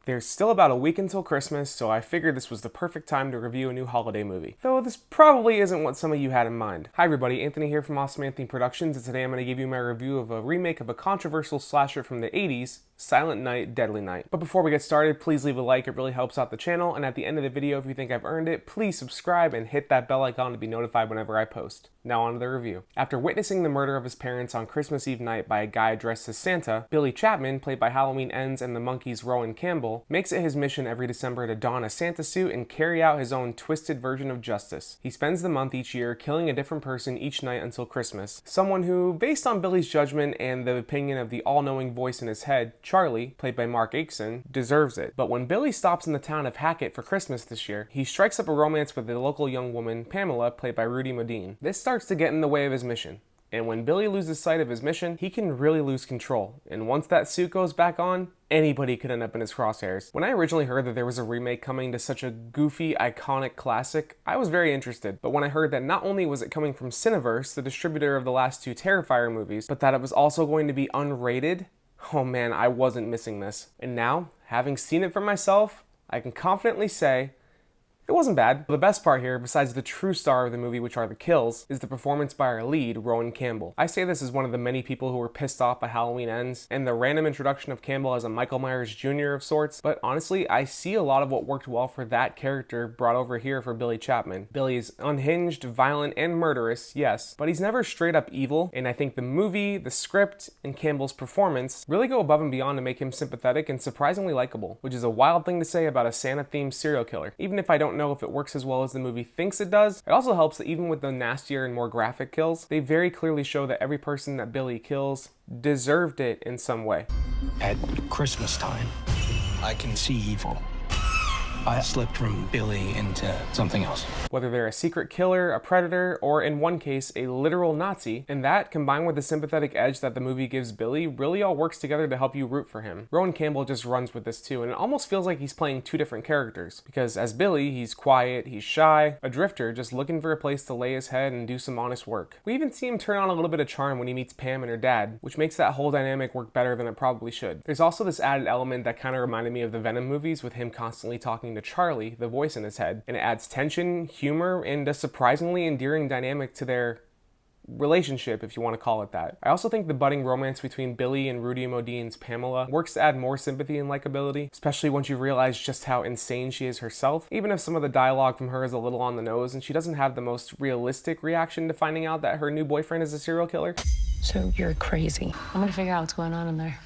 There's still about a week until Christmas, so I figured this was the perfect time to review a new holiday movie. Though this probably isn't what some of you had in mind. Hi everybody, Anthony here from Awesome Anthony Productions, and today I'm going to give you my review of a remake of a controversial slasher from the 80s, Silent Night, Deadly Night. But before we get started, please leave a like, it really helps out the channel, and at the end of the video, if you think I've earned it, please subscribe and hit that bell icon to be notified whenever I post. Now on to the review. After witnessing the murder of his parents on Christmas Eve night by a guy dressed as Santa, Billy Chapman, played by Halloween Ends and the Monkees' Rowan Campbell, makes it his mission every December to don a Santa suit and carry out his own twisted version of justice. He spends the month each year killing a different person each night until Christmas. Someone who, based on Billy's judgment and the opinion of the all-knowing voice in his head, Charlie, played by Mark Akeson, deserves it. But when Billy stops in the town of Hackett for Christmas this year, he strikes up a romance with the local young woman, Pamela, played by Rudy Modine. This starts to get in the way of his mission. And when Billy loses sight of his mission, he can really lose control. And once that suit goes back on, anybody could end up in his crosshairs. When I originally heard that there was a remake coming to such a goofy, iconic classic, I was very interested. But when I heard that not only was it coming from Cineverse, the distributor of the last two Terrifier movies, but that it was also going to be unrated, oh man, I wasn't missing this. And now, having seen it for myself, I can confidently say, it wasn't bad. The best part here, besides the true star of the movie, which are the kills, is the performance by our lead, Rowan Campbell. I say this as one of the many people who were pissed off by Halloween Ends, and the random introduction of Campbell as a Michael Myers Jr. of sorts, but honestly, I see a lot of what worked well for that character brought over here for Billy Chapman. Billy is unhinged, violent, and murderous, yes, but he's never straight up evil, and I think the movie, the script, and Campbell's performance really go above and beyond to make him sympathetic and surprisingly likable, which is a wild thing to say about a Santa-themed serial killer. Even if I don't know if it works as well as the movie thinks it does, it also helps that even with the nastier and more graphic kills, they very clearly show that every person that Billy kills deserved it in some way. At Christmas time, I can see evil. I slipped from Billy into something else. Whether they're a secret killer, a predator, or in one case, a literal Nazi, and that, combined with the sympathetic edge that the movie gives Billy, really all works together to help you root for him. Rowan Campbell just runs with this too, and it almost feels like he's playing two different characters. Because as Billy, he's quiet, he's shy, a drifter just looking for a place to lay his head and do some honest work. We even see him turn on a little bit of charm when he meets Pam and her dad, which makes that whole dynamic work better than it probably should. There's also this added element that kind of reminded me of the Venom movies, with him constantly talking to Charlie, the voice in his head, and it adds tension, humor, and a surprisingly endearing dynamic to their relationship, if you want to call it that. I also think the budding romance between Billy and Rudy Modine's Pamela works to add more sympathy and likability, especially once you realize just how insane she is herself, even if some of the dialogue from her is a little on the nose and she doesn't have the most realistic reaction to finding out that her new boyfriend is a serial killer. So you're crazy. I'm gonna figure out what's going on in there.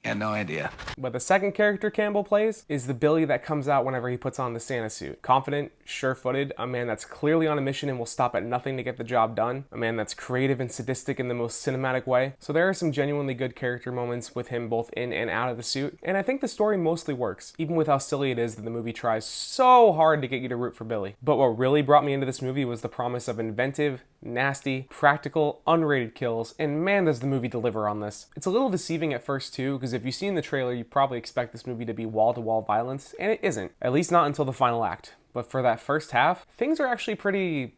Yeah, no idea. But the second character Campbell plays is the Billy that comes out whenever he puts on the Santa suit. Confident, sure-footed, a man that's clearly on a mission and will stop at nothing to get the job done, a man that's creative and sadistic in the most cinematic way. So there are some genuinely good character moments with him both in and out of the suit, and I think the story mostly works, even with how silly it is that the movie tries so hard to get you to root for Billy. But what really brought me into this movie was the promise of inventive, nasty, practical, unrated kills, and man does the movie deliver on this. It's a little deceiving at first too, because if you've seen the trailer, you probably expect this movie to be wall-to-wall violence, and it isn't. At least not until the final act. But for that first half, things are actually pretty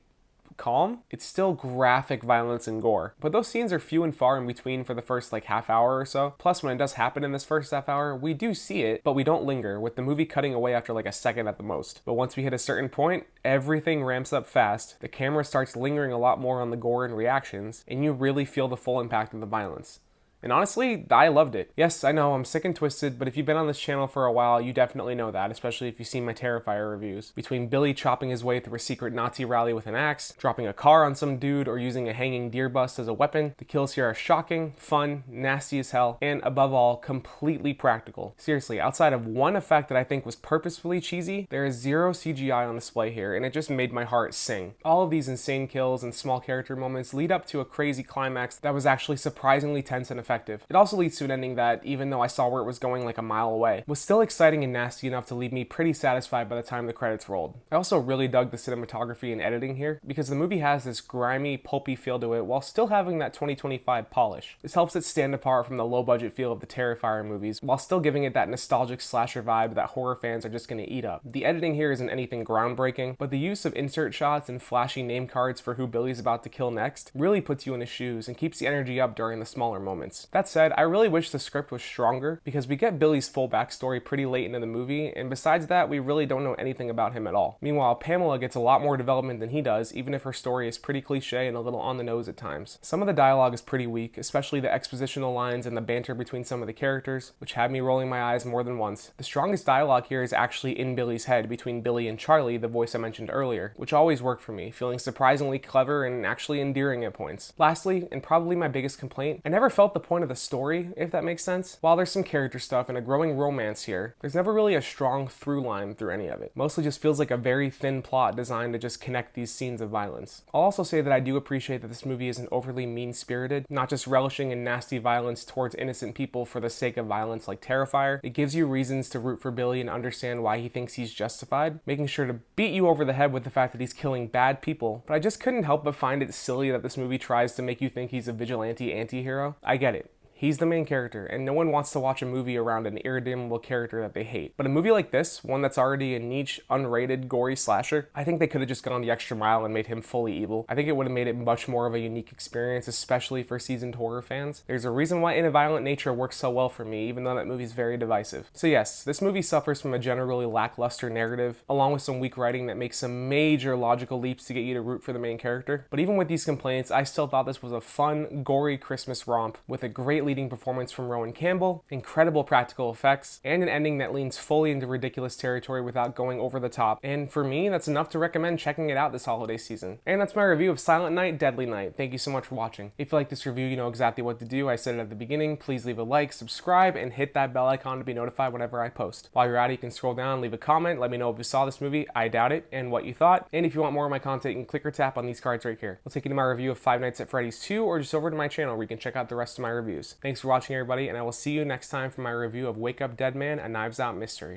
calm. It's still graphic violence and gore, but those scenes are few and far in between for the first half hour or so. Plus, when it does happen in this first half hour, we do see it, but we don't linger, with the movie cutting away after a second at the most. But once we hit a certain point, everything ramps up fast, the camera starts lingering a lot more on the gore and reactions, and you really feel the full impact of the violence. And honestly, I loved it. Yes, I know, I'm sick and twisted, but if you've been on this channel for a while, you definitely know that, especially if you've seen my Terrifier reviews. Between Billy chopping his way through a secret Nazi rally with an axe, dropping a car on some dude, or using a hanging deer bust as a weapon, the kills here are shocking, fun, nasty as hell, and above all, completely practical. Seriously, outside of one effect that I think was purposefully cheesy, there is zero CGI on display here, and it just made my heart sing. All of these insane kills and small character moments lead up to a crazy climax that was actually surprisingly tense and effective. It also leads to an ending that, even though I saw where it was going a mile away, was still exciting and nasty enough to leave me pretty satisfied by the time the credits rolled. I also really dug the cinematography and editing here, because the movie has this grimy, pulpy feel to it while still having that 2025 polish. This helps it stand apart from the low-budget feel of the Terrifier movies, while still giving it that nostalgic slasher vibe that horror fans are just gonna eat up. The editing here isn't anything groundbreaking, but the use of insert shots and flashy name cards for who Billy's about to kill next really puts you in his shoes and keeps the energy up during the smaller moments. parts. That said, I really wish the script was stronger because we get Billy's full backstory pretty late into the movie, and besides that, we really don't know anything about him at all. Meanwhile, Pamela gets a lot more development than he does, even if her story is pretty cliche and a little on the nose at times. Some of the dialogue is pretty weak, especially the expositional lines and the banter between some of the characters, which had me rolling my eyes more than once. The strongest dialogue here is actually in Billy's head between Billy and Charlie, the voice I mentioned earlier, which always worked for me, feeling surprisingly clever and actually endearing at points. Lastly, and probably my biggest complaint, I never felt the point of the story, if that makes sense. While there's some character stuff and a growing romance here, there's never really a strong through line through any of it. Mostly just feels like a very thin plot designed to just connect these scenes of violence. I'll also say that I do appreciate that this movie isn't overly mean-spirited, not just relishing in nasty violence towards innocent people for the sake of violence like Terrifier. It gives you reasons to root for Billy and understand why he thinks he's justified, making sure to beat you over the head with the fact that he's killing bad people, but I just couldn't help but find it silly that this movie tries to make you think he's a vigilante anti-hero. I get it. He's the main character, and no one wants to watch a movie around an irredeemable character that they hate. But a movie like this, one that's already a niche, unrated, gory slasher, I think they could have just gone the extra mile and made him fully evil. I think it would have made it much more of a unique experience, especially for seasoned horror fans. There's a reason why In a Violent Nature works so well for me, even though that movie's very divisive. So yes, this movie suffers from a generally lackluster narrative, along with some weak writing that makes some major logical leaps to get you to root for the main character. But even with these complaints, I still thought this was a fun, gory Christmas romp with a great leading performance from Rowan Campbell, incredible practical effects, and an ending that leans fully into ridiculous territory without going over the top. And for me, that's enough to recommend checking it out this holiday season. And that's my review of Silent Night, Deadly Night. Thank you so much for watching. If you like this review, you know exactly what to do. I said it at the beginning. Please leave a like, subscribe, and hit that bell icon to be notified whenever I post. While you're at it, you can scroll down, leave a comment, let me know if you saw this movie, I doubt it, and what you thought. And if you want more of my content, you can click or tap on these cards right here. I'll take you to my review of Five Nights at Freddy's 2, or just over to my channel where you can check out the rest of my reviews. Thanks for watching, everybody, and I will see you next time for my review of Wake Up Dead Man, A Knives Out Mystery.